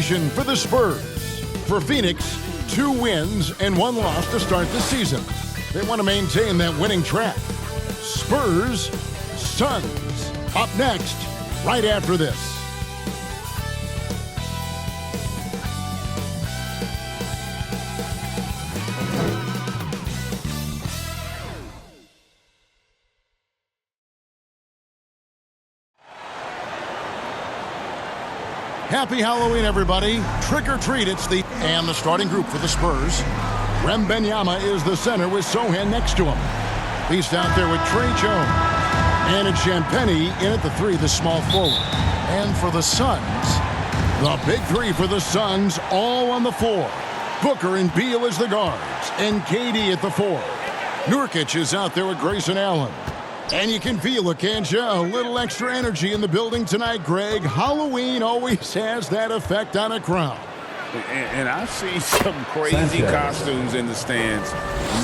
situation for the Spurs. For Phoenix, 2 wins and 1 loss to start the season. They want to maintain that winning track. Spurs, Suns, up next, right after this. Happy Halloween, everybody. Trick or treat, and the starting group for the Spurs. Wembanyama is the center with Sochan next to him. He's out there with Trey Jones. And it's Champagnie in at the 3, the small forward. And for the Suns, the big 3 for the Suns, all on the floor. Booker and Beal as the guards, and KD at the 4. Nurkic is out there with Grayson Allen. And you can feel it, can't you? A little extra energy in the building tonight, Greg. Halloween always has that effect on a crowd. And I've seen some crazy costumes in the stands,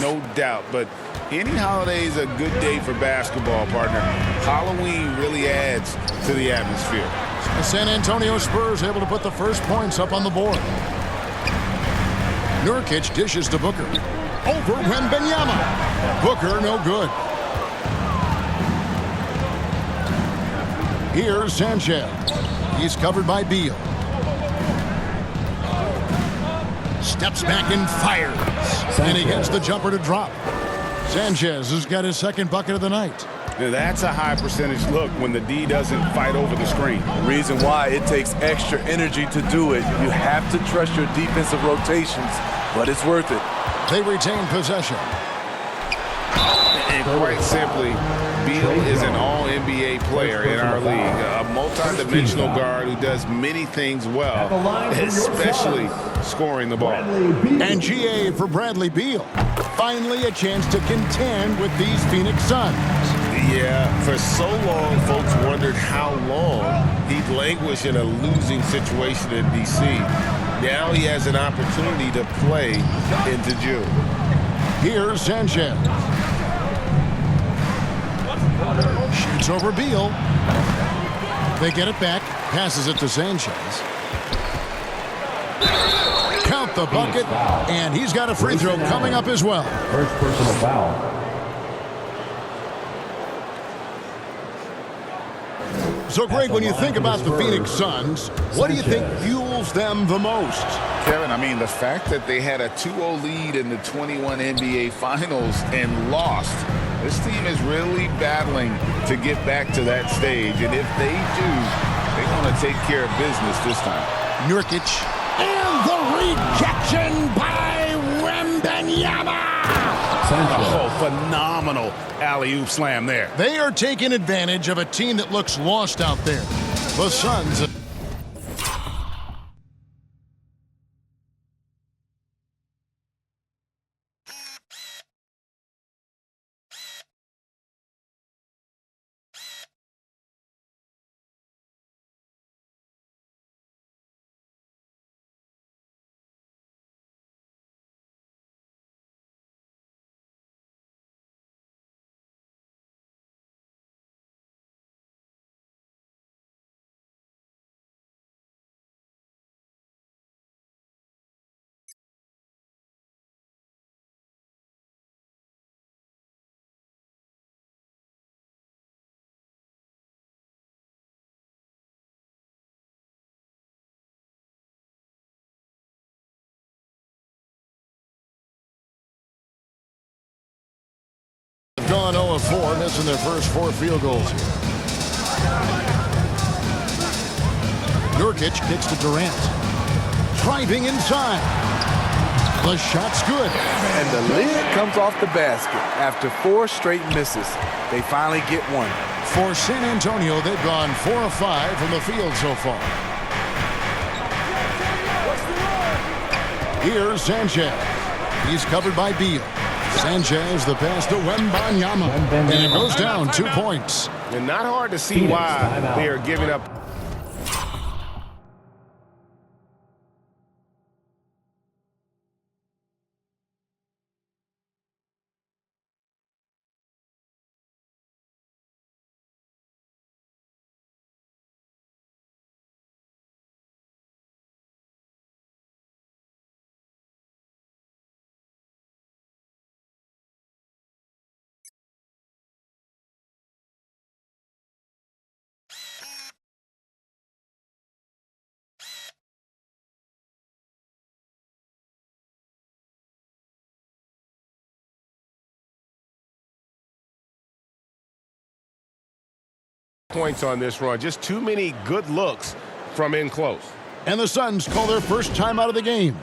no doubt. But any holiday is a good day for basketball, partner. Halloween really adds to the atmosphere. The San Antonio Spurs able to put the first points up on the board. Nurkic dishes to Booker. Over Wembanyama. Booker no good. Here's Sanchez. He's covered by Beal. Steps back and fires. And he gets the jumper to drop. Sanchez has got his second bucket of the night. Now that's a high percentage look when the D doesn't fight over the screen. Reason why it takes extra energy to do it. You have to trust your defensive rotations, but it's worth it. They retain possession. And quite simply, Beal is an all-NBA player in our league, a multi-dimensional guard who does many things well, especially scoring the ball. And GA for Bradley Beal. Finally a chance to contend with these Phoenix Suns. Yeah, for so long, folks wondered how long he'd languish in a losing situation in D.C. Now he has an opportunity to play into June. Here's Sanchez. Shoots over Beal. They get it back. Passes it to Sanchez. Count the bucket. And he's got a free throw coming up as well. First personal foul. So, Greg, when you think about the Phoenix Suns, what do you think fuels them the most? Kevin, I mean, the fact that they had a 2-0 lead in the 21 NBA Finals and lost. This team is really battling to get back to that stage, and if they do, they want to take care of business this time. Nurkic, and the rejection by Wembanyama! Oh, phenomenal alley-oop slam there. They are taking advantage of a team that looks lost out there. The Suns have gone 0-4, missing their first 4 field goals here. Nurkic kicks to Durant. Driving inside. The shot's good. And the lid comes off the basket. After 4 straight misses, they finally get one. For San Antonio, they've gone 4 of 5 from the field so far. Here's Sanchez. He's covered by Beal. Sanchez, the pass to Wembanyama. And it goes down 2 points. And not hard to see why they are giving up Points on this run. Just too many good looks from in close. And the Suns call their first time out of the game.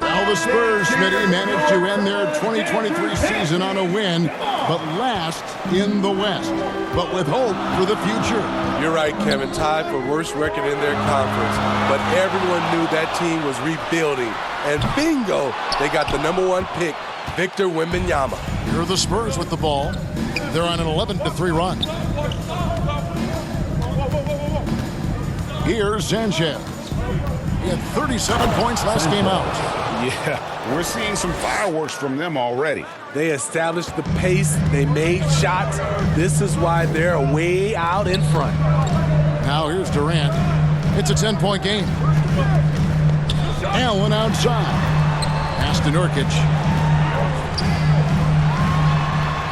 Now the Spurs, Smitty, managed to end their 2023 season on a win, but last in the West, but with hope for the future. You're right, Kevin. Tied for worst record in their conference. But everyone knew that team was rebuilding. And bingo, they got the #1 pick, Victor Wembanyama. Here are the Spurs with the ball. They're on an 11-3 run. Here's Sanchez. He had 37 points last game out. Yeah, we're seeing some fireworks from them already. They established the pace. They made shots. This is why they're way out in front. Now here's Durant. It's a 10-point game. Allen outside. Pass to Nurkic.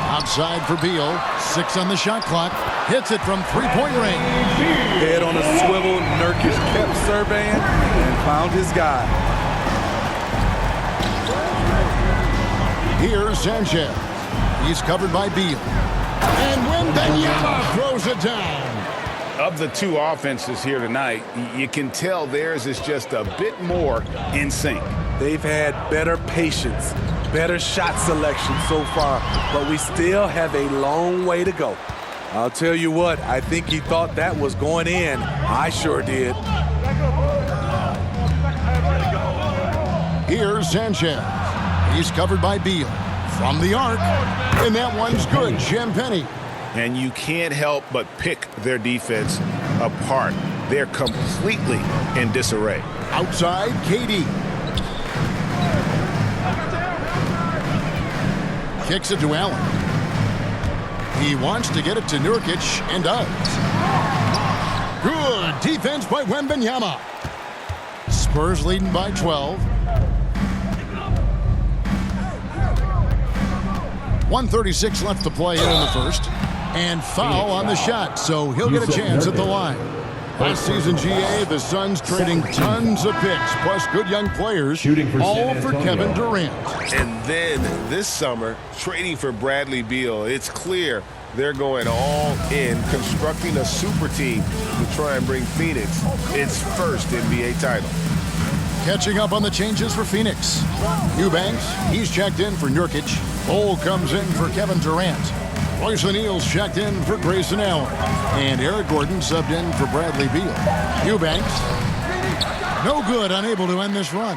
Outside for Beal. 6 on the shot clock. Hits it from three-point range. Head on a swivel. Nurkic kept surveying and found his guy. Here's Sanchez. He's covered by Beal. And Wembanyama throws it down. Of the two offenses here tonight, you can tell theirs is just a bit more in sync. They've had better patience, better shot selection so far, but we still have a long way to go. I'll tell you what, I think he thought that was going in. I sure did. Here's Sanchez. He's covered by Beal. From the arc. And that one's good. Champagnie. And you can't help but pick their defense apart. They're completely in disarray. Outside, KD. Kicks it to Allen. He wants to get it to Nurkic and does. Good defense by Wembanyama. Spurs leading by 12. 1:36 left to play here in the first. And foul on the shot, so he'll get a chance at the line. Last season, GA, the Suns trading tons of picks, plus good young players, all for Kevin Durant. And then this summer, trading for Bradley Beal. It's clear they're going all in, constructing a super team to try and bring Phoenix its first NBA title. Catching up on the changes for Phoenix. Eubanks, he's checked in for Nurkic. Cole comes in for Kevin Durant. Royce O'Neal's checked in for Grayson Allen. And Eric Gordon subbed in for Bradley Beal. Eubanks, no good, unable to end this run.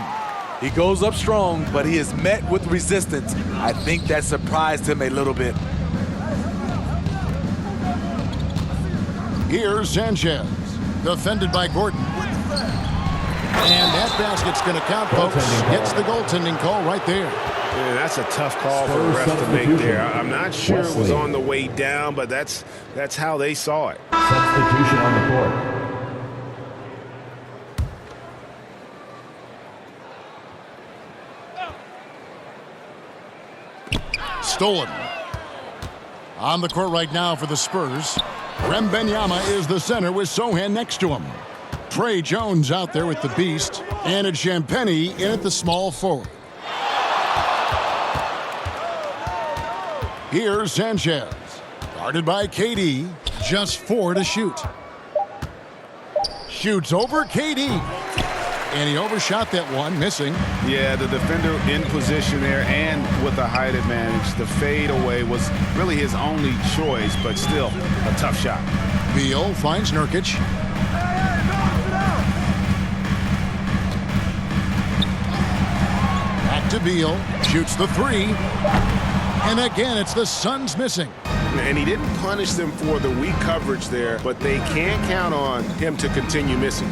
He goes up strong, but he is met with resistance. I think that surprised him a little bit. Here's Sanchez, defended by Gordon. And that basket's going to count, folks. Gets the goaltending call right there. Yeah, that's a tough call for the refs to make there. I'm not sure it was on the way down, but that's how they saw it. Substitution on the court. Stolen. On the court right now for the Spurs. Wembanyama is the center with Sochan next to him. Trey Jones out there with the Beast. And it's Champagnie in at the small forward. Here's Sanchez. Guarded by KD. Just 4 to shoot. Shoots over KD. And he overshot that one, missing. Yeah, the defender in position there and with a height advantage. The fade away was really his only choice, but still a tough shot. Beal finds Nurkic. Back to Beal. Shoots the 3. And again, it's the Suns missing. And he didn't punish them for the weak coverage there, but they can't count on him to continue missing.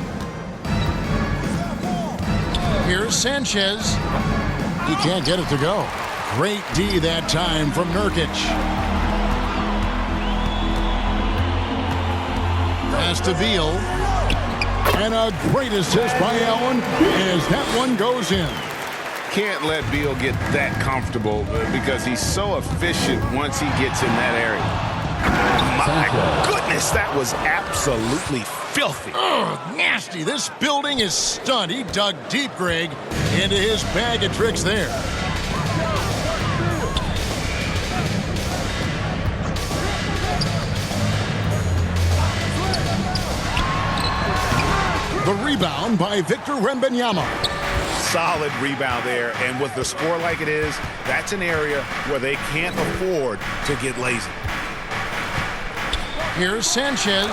Here's Sanchez. He can't get it to go. Great D that time from Nurkic. Pass to Beal. And a great assist by Allen as that one goes in. Can't let Beal get that comfortable because he's so efficient once he gets in that area. My goodness, that was absolutely filthy. Ugh, nasty. This building is stunned. He dug deep, Greg, into his bag of tricks there. The rebound by Victor Wembanyama. Solid rebound there, and with the score like it is, that's an area where they can't afford to get lazy. Here's Sanchez.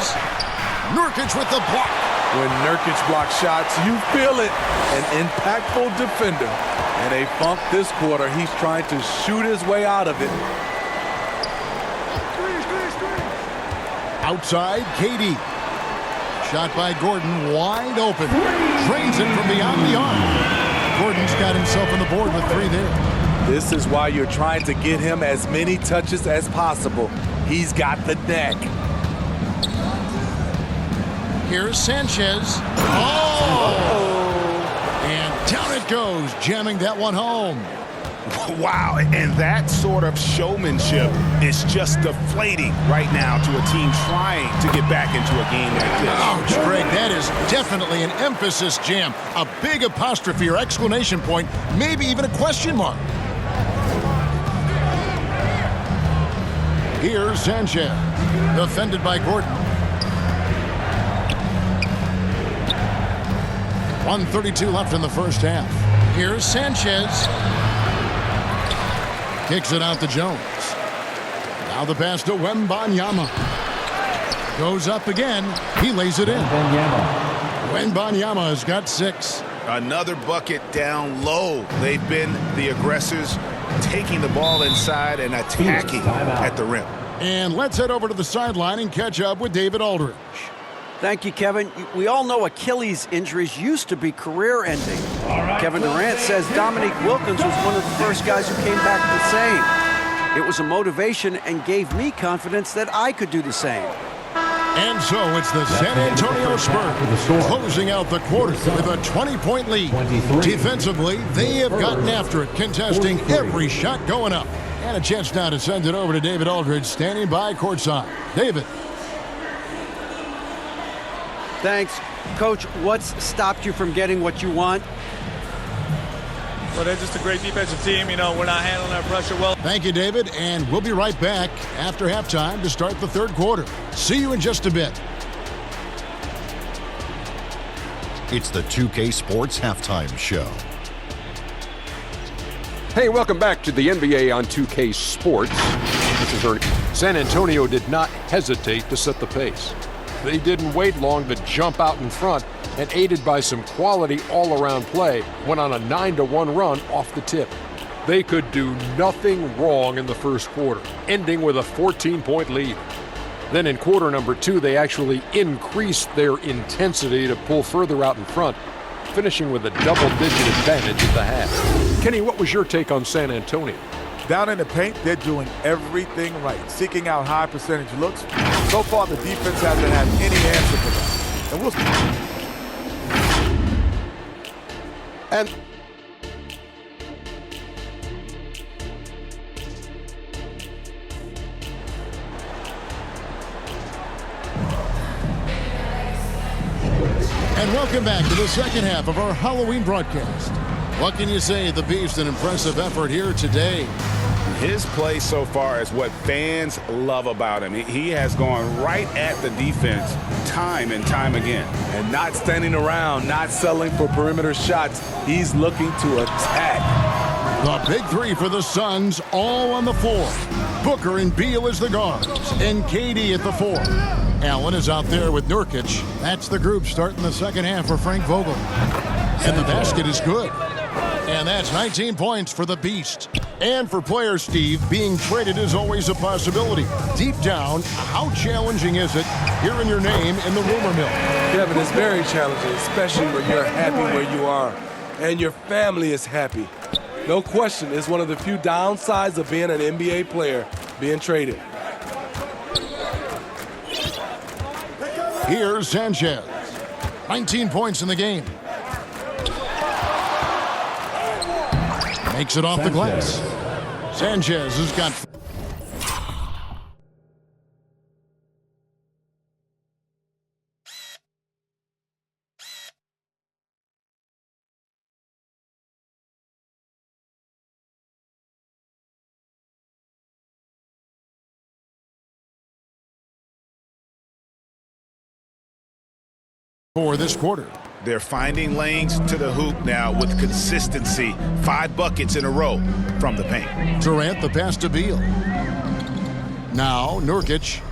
Nurkic with the block. When Nurkic blocks shots, you feel it. An impactful defender. And a funk this quarter. He's trying to shoot his way out of it. Outside, KD. Shot by Gordon, wide open. Drains it from beyond the arc. Gordon's got himself on the board with 3 there. This is why you're trying to get him as many touches as possible. He's got the neck. Here's Sanchez. Oh! And down it goes, jamming that one home. Wow, and that sort of showmanship is just deflating right now to a team trying to get back into a game like this. Ouch, Greg, that is definitely an emphasis jam. A big apostrophe or exclamation point, maybe even a question mark. Here's Sanchez, defended by Gordon. 1:32 left in the first half. Here's Sanchez. Kicks it out to Jones. Now the pass to Wembanyama. Goes up again. He lays it in. Wembanyama has got 6. Another bucket down low. They've been the aggressors, taking the ball inside and attacking at the rim. And let's head over to the sideline and catch up with David Aldridge. Thank you, Kevin. We all know Achilles injuries used to be career-ending. Kevin Durant says Dominique Wilkins was one of the first guys who came back the same. It was a motivation and gave me confidence that I could do the same. And so it's the San Antonio Spurs closing out the quarter with a 20-point lead. Defensively, they have gotten after it, contesting every shot going up. And a chance now to send it over to David Aldridge, standing by courtside. David. Thanks. Coach, what's stopped you from getting what you want? Well, they're just a great defensive team. You know, we're not handling our pressure well. Thank you, David, and we'll be right back after halftime to start the third quarter. See you in just a bit. It's the 2K Sports Halftime Show. Hey, welcome back to the NBA on 2K Sports. This is Ernie. San Antonio did not hesitate to set the pace. They didn't wait long to jump out in front, and aided by some quality all-around play, went on a 9-1 run off the tip. They could do nothing wrong in the first quarter, ending with a 14-point lead. Then in quarter number 2, they actually increased their intensity to pull further out in front, finishing with a double-digit advantage at the half. Kenny, what was your take on San Antonio? Down in the paint, they're doing everything right, seeking out high percentage looks. So far, the defense hasn't had any answer for them. And we'll see. And welcome back to the second half of our Halloween broadcast. What can you say? The Beast, an impressive effort here today. His play so far is what fans love about him. He has gone right at the defense time and time again. And not standing around, not settling for perimeter shots. He's looking to attack. The big 3 for the Suns, all on the floor. Booker and Beal as the guards, and KD at the 4. Allen is out there with Nurkic. That's the group starting the second half for Frank Vogel. And the basket is good. And that's 19 points for the Beast. And for player Steve, being traded is always a possibility. Deep down, how challenging is it hearing your name in the rumor mill? Kevin, it's very challenging, especially when you're happy where you are and your family is happy. No question, it's one of the few downsides of being an NBA player, being traded. Here's Sanchez. 19 points in the game. Makes it off the glass. Sanchez has got... for this quarter. They're finding lanes to the hoop now with consistency. 5 buckets in a row from the paint. Durant, the pass to Beal. Now, Nurkic.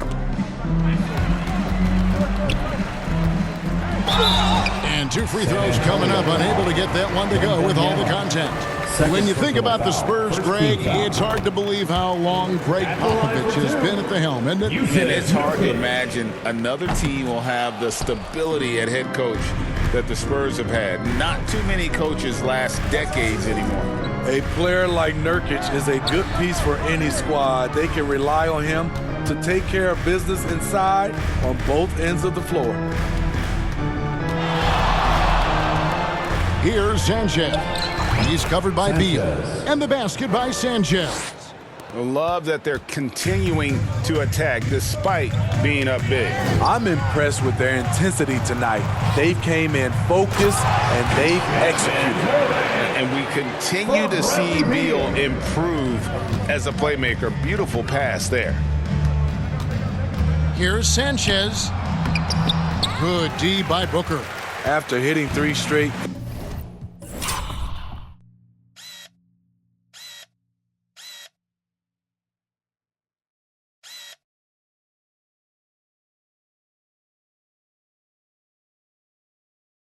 And 2 free throws coming up, unable to get that one to go with all the contact. When you think about the Spurs, Greg, it's hard to believe how long Greg Popovich has been at the helm, isn't it? And it's hard to imagine another team will have the stability at head coach that the Spurs have had. Not too many coaches last decades anymore. A player like Nurkic is a good piece for any squad. They can rely on him to take care of business inside on both ends of the floor. Here's Sanchez. He's covered by Beal. And the basket by Sanchez. I love that they're continuing to attack despite being up big. I'm impressed with their intensity tonight. They've came in focused and they've executed. And we continue to see Beal improve as a playmaker. Beautiful pass there. Here's Sanchez. Good D by Booker. After hitting 3 straight.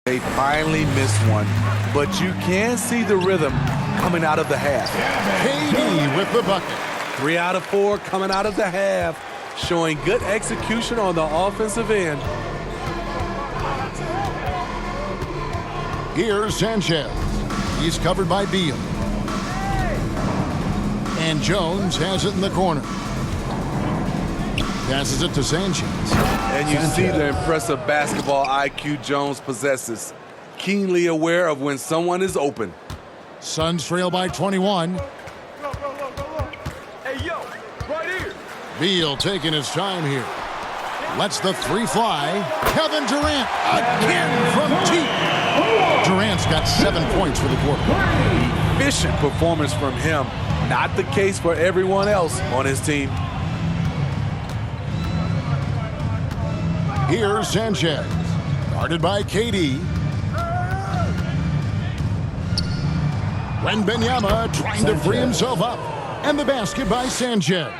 They finally missed one, but you can see the rhythm coming out of the half. KD with the bucket. 3 out of 4 coming out of the half, showing good execution on the offensive end. Here's Sanchez. He's covered by Beal. And Jones has it in the corner. Passes it to Sanchez. And you see the impressive basketball IQ Jones possesses. Keenly aware of when someone is open. Suns trail by 21. Hey, yo, right here. Beal taking his time here. Lets the 3 fly. Kevin Durant again from deep. Durant's got 7 points for the quarter. Efficient performance from him. Not the case for everyone else on his team. Here's Sanchez. Guarded by KD. Wembanyama trying to free himself up. And the basket by Sanchez.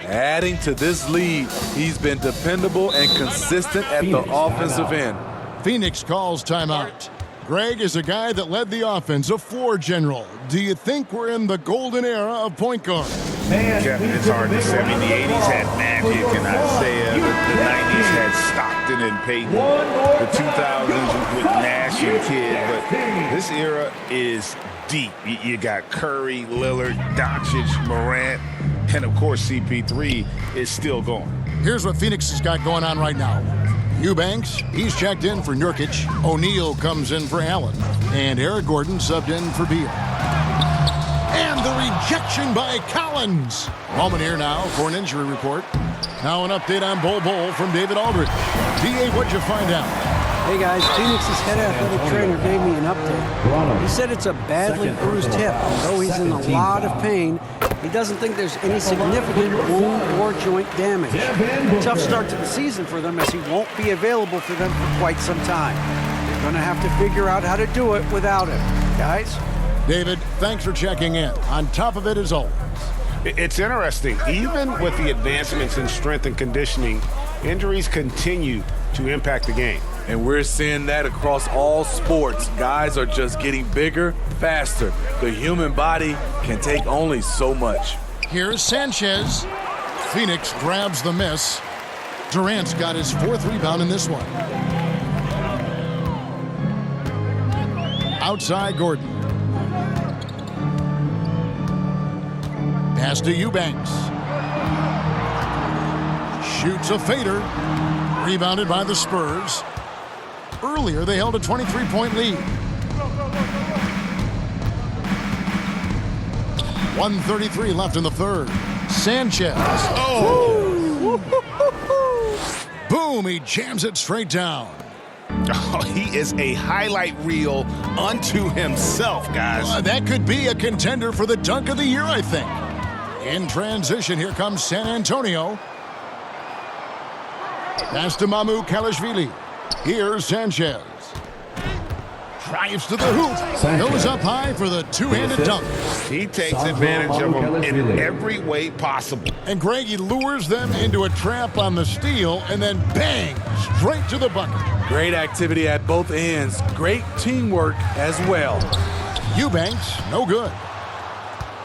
Adding to this lead, he's been dependable and consistent at the offensive end. Phoenix calls timeout. Greg is a guy that led the offense, a floor general. Do you think we're in the golden era of point guard? Kevin, it's hard to say. I mean, the 80s had Magic and Isaiah. The 90s had Stockton and Peyton. The 2000s with Nash and Kidd. But this era is deep. You got Curry, Lillard, Doncic, Morant, and of course CP3 is still going. Here's what Phoenix has got going on right now. Eubanks, he's checked in for Nurkic. O'Neal comes in for Allen. And Eric Gordon subbed in for Beal. And the rejection by Collins. Moment here now for an injury report. Now an update on Bol from David Aldridge. DA, what'd you find out? Hey guys, Phoenix's head athletic trainer gave me an update. He said it's a badly bruised hip. Although he's in a lot of pain, he doesn't think there's any significant wound or joint damage. Tough start to the season for them as he won't be available for them for quite some time. They're going to have to figure out how to do it without him. Guys? David, thanks for checking in. On top of it as always. It's interesting. Even with the advancements in strength and conditioning, injuries continue to impact the game. And we're seeing that across all sports. Guys are just getting bigger, faster. The human body can take only so much. Here's Sanchez. Phoenix grabs the miss. Durant's got his 4th rebound in this one. Outside Gordon. Pass to Eubanks. Shoots a fader. Rebounded by the Spurs. Earlier, they held a 23-point lead. 1:33 left in the third. Sanchez. Oh! Boom, he jams it straight down. Oh, he is a highlight reel unto himself, guys. That could be a contender for the dunk of the year, I think. In transition, here comes San Antonio. Pass to Mamu Kalashvili. Here's Sanchez. drives to the hoop, goes up high for the two-handed dunk. He takes advantage of them in every way possible. And Greg, he lures them into a trap on the steal, and then bang, straight to the bucket. Great activity at both ends. Great teamwork as well. Eubanks, no good.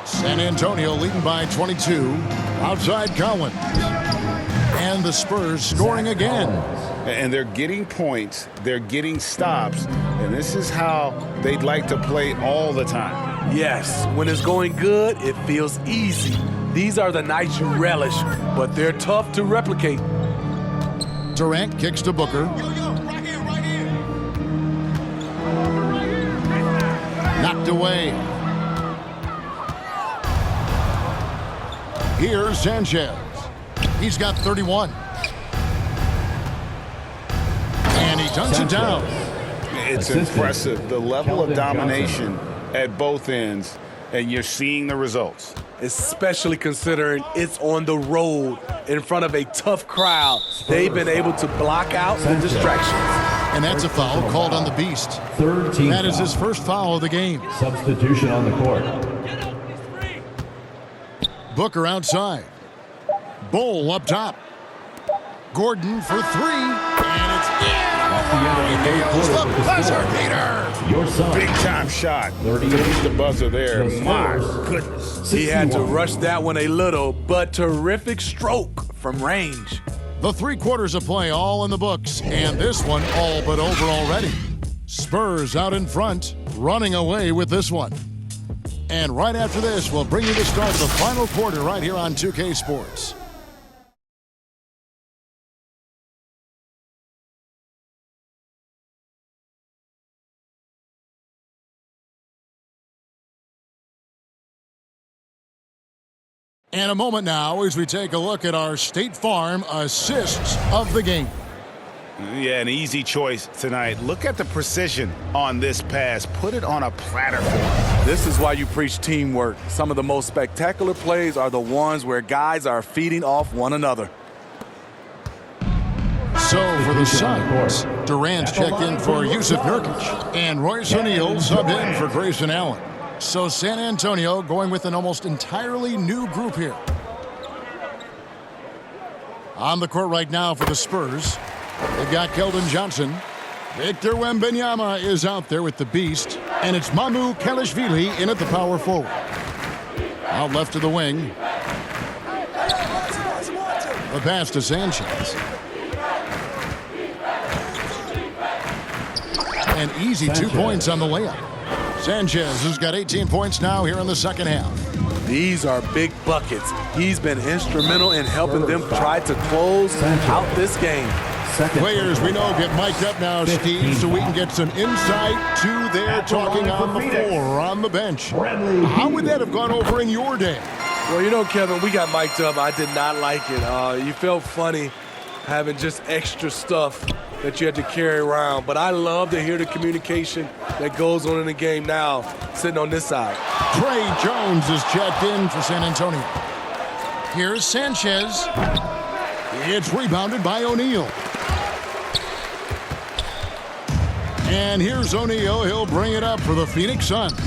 San Antonio leading by 22. Outside Collins. And the Spurs scoring again. And they're getting points, they're getting stops, and this is how they'd like to play all the time. Yes, when it's going good, it feels easy. These are the nights you relish, but they're tough to replicate. Durant kicks to Booker. Knocked away. Here's Sanchez. He's got 31. And he dunks it down. It's impressive, the level of domination at both ends, and you're seeing the results. Especially considering it's on the road in front of a tough crowd. They've been able to block out the distractions. And that's a foul called on the Beast. Third team That is foul. his first foul of the game. Substitution on the court. Booker outside. Bowl up top. Gordon for three. And it's in. He nails the buzzer beater. Your son. Big time shot. 38. Hits the buzzer there. The My Spurs. goodness. He had to 61. rush that one a little, but terrific stroke from range. The 3 quarters of play all in the books, and this one all but over already. Spurs out in front, running away with this one. And right after this, we'll bring you the start of the final quarter right here on 2K Sports. And a moment now as we take a look at our State Farm assists of the game. Yeah, an easy choice tonight. Look at the precision on this pass. Put it on a platter for him. This is why you preach teamwork. Some of the most spectacular plays are the ones where guys are feeding off one another. So for the Suns, Durant's checked in for Yusuf Nurkic, and Royce O'Neal subbed in for Grayson Allen. So San Antonio going with an almost entirely new group here. On the court right now for the Spurs, they've got Keldon Johnson. Victor Wembanyama is out there with the Beast, and it's Mamu Kelishvili in at the power forward. Out left to the wing. The pass to Sanchez. An easy 2 points on the layup. Sanchez has got 18 points now here in the second half. These are big buckets. He's been instrumental in helping them try to close out this game. Players we know get mic'd up now, Steve, so we can get some insight to their talking on the floor, on the bench. How would that have gone over in your day? Well, you know, Kevin, we got mic'd up. I did not like it. You felt funny having just extra stuff that you had to carry around. But I love to hear the communication that goes on in the game now, sitting on this side. Trey Jones is checked in for San Antonio. Here's Sanchez. It's rebounded by O'Neal. And here's O'Neal. He'll bring it up for the Phoenix Suns.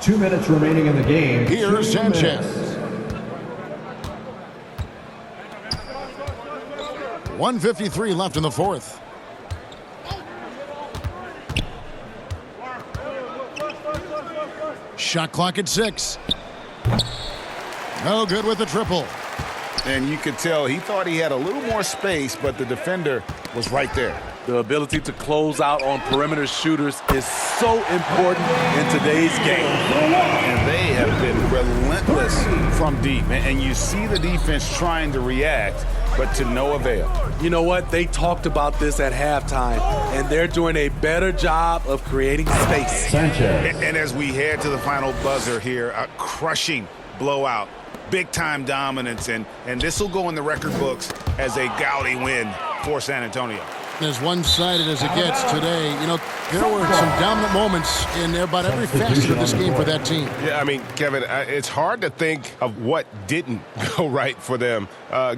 2 minutes remaining in the game. Here's 2 Sanchez. minutes. 1:53 left in the fourth. Shot clock at 6. No good with the triple. And you could tell he thought he had a little more space, but the defender was right there. The ability to close out on perimeter shooters is so important in today's game. And they have been relentless from deep. And you see the defense trying to react, but to no avail. You know what? They talked about this at halftime, and they're doing a better job of creating space. Sanchez. And as we head to the final buzzer here, a crushing blowout, big-time dominance, and this will go in the record books as a gaudy win for San Antonio. As one-sided as it gets today, you know, there were some dominant moments in about every facet of this game for that team. Yeah, I mean, Kevin, it's hard to think of what didn't go right for them.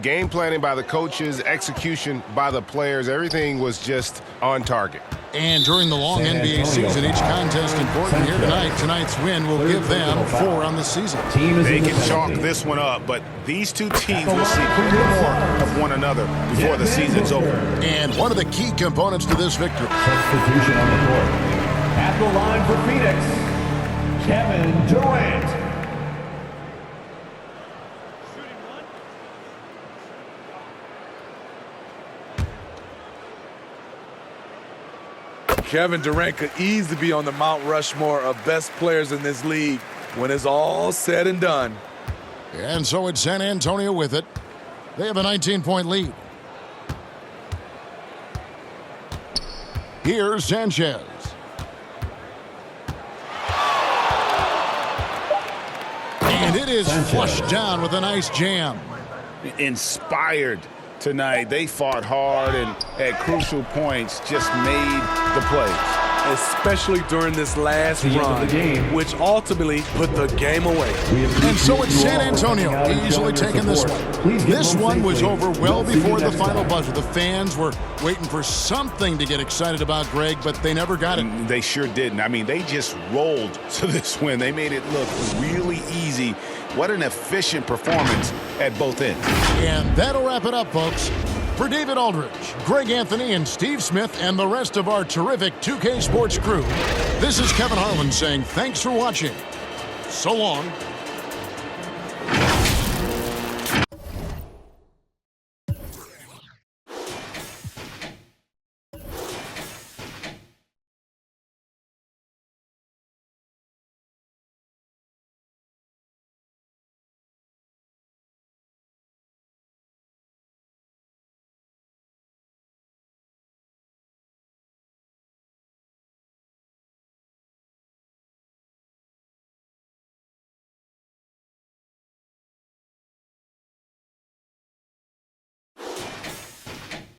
Game planning by the coaches, execution by the players, everything was just on target. And during the long San NBA Antonio season, each contest important here Sanchez. tonight. Tonight's win will give them 4 on the season. Team is They in the can chalk penalty. this one up, but these two teams will see plenty more of one another before the season's over. And one of the key components to this victory. Substitution on the court. At the line for Phoenix, Kevin Durant. Kevin Durant could easily be on the Mount Rushmore of best players in this league when it's all said and done. And so it's San Antonio with it. They have a 19-point lead. Here's Sanchez. And it is flushed down with a nice jam. Inspired tonight. They fought hard and at crucial points just made the plays. Especially during this last The end of run, the game. which ultimately put the game away. And so it's San Antonio easily taking this one. This one was over well before the final buzzer. The fans were waiting for something to get excited about, Greg, but they never got it. They sure didn't. I mean, they just rolled to this win. They made it look really easy. What an efficient performance at both ends. And that'll wrap it up, folks. For David Aldridge, Greg Anthony, and Steve Smith, and the rest of our terrific 2K Sports crew, this is Kevin Harlan saying thanks for watching. So long.